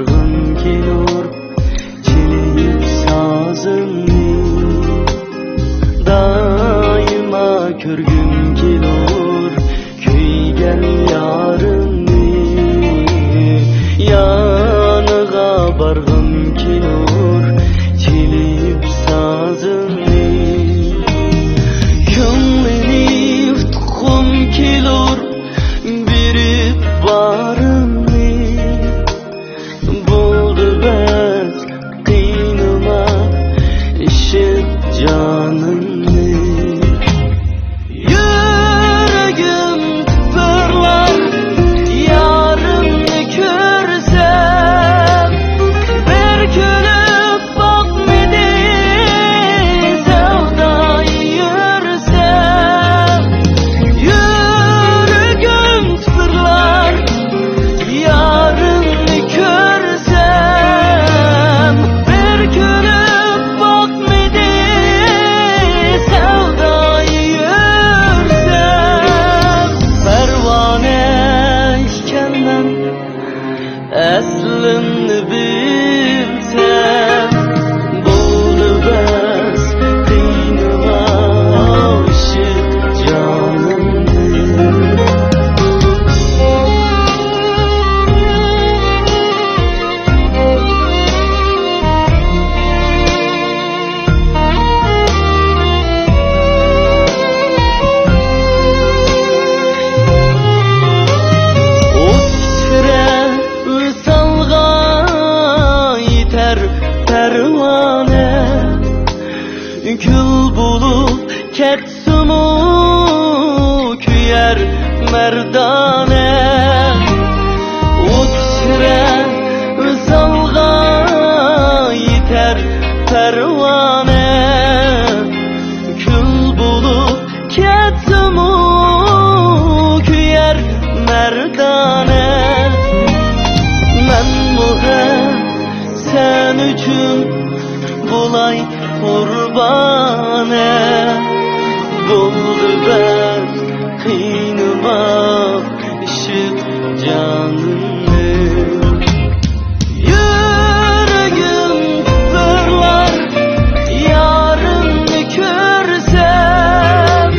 barg'im kelur, çileyip sazimni daima ko'rgim kelur, kuygan yarimni yanıga barg'im kelur, çileyip sazimni ko'nglini tutqim kelur, berib barimni bo'ldi bas qiynama ishib jonimni yuragim tipirlar yarimni ko'rsam bir kulib boqmidi savdo yursam yuragim tipirlar yarimni ko'rsam bir kulib boqmidi savdo yursam parvona ekanman aslimni bilsam bo'ldi bas qiynama ishib jonimni Salga yeter pervane kül bulup ketsumu küyer merdane uçre salga yeter pervane kül bulup ketsumu küyer merdane men muhem sen üçün bulay kurbane buldu ben kıynıma işit canımı yüreğim fırlar yarını körsem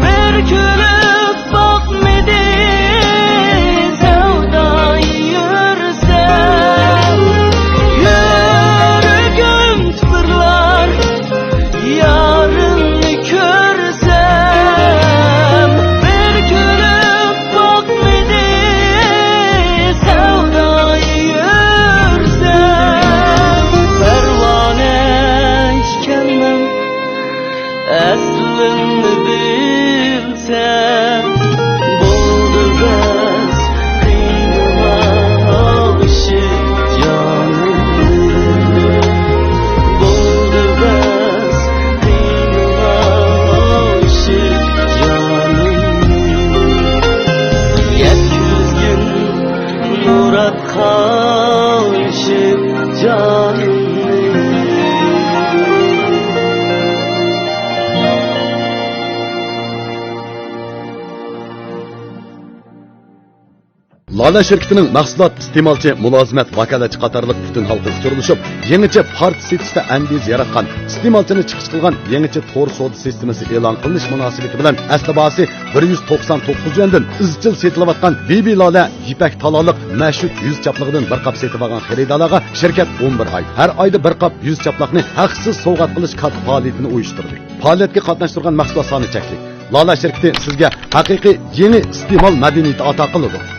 bir külüp bakmedi sevdayı yürsem yüreğim fırlar yarını körsem bir külüp bakmedi sevdayı yürsem pervane ikenmem aslını bilsem buldu bas qiynama alışıp canımı buldu bas qiynama alışıp canımı 700 gün murat kavuşup canımı Lala şirketining mahsulot iste'molchi mulozimat vakolatchi qatorliq butun xalqi uchrashib, yangicha part setishda andiz yaratgan iste'molchini chiqish qilgan yangicha to'r savdo sistemasi e'lon qilinish munosabati bilan asli bahosi 199 yuandan izchil setilayotgan Bibi Lala ipak taloliq mashhur 100 chapligidan bir qop setib olgan xaridorlarga shirkat 11 oy har oyda bir qop 100 chapliqni haqsiz sovg'at qilish faoliyatini uyushtirdi. Faoliyatga qatnashtirgan mahsulot soni chekli. Lala şirketi sizga haqiqiy yeni iste'mol madaniyati ato qiladi.